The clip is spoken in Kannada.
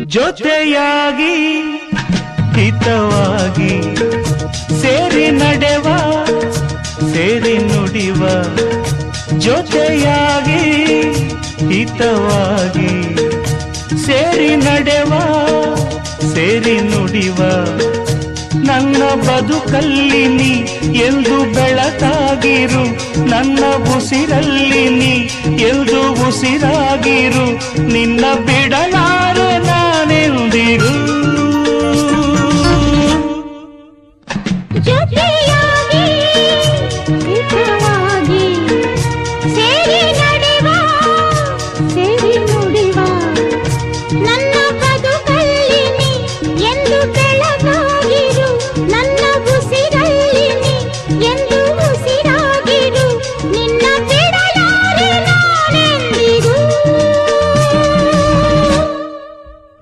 ಜೊತೆಯಾಗಿ ಹಿತವಾಗಿ ಸೇರಿ ನಡೆವ ಸೇರಿ ನುಡಿವ ಜೊತೆಯಾಗಿ ಹಿತವಾಗಿ ಸೇರಿ ನಡೆವ ಸೇರಿ ನುಡಿವ ನನ್ನ ಬದುಕಲ್ಲಿ ನೀ ಎಂದು ಬೆಳಕಾಗಿರು ನನ್ನ ಉಸಿರಲ್ಲಿ ನೀ ಎಂದು ಉಸಿರಾಗಿರು ನಿನ್ನ ಬಿಡಲಾರೆ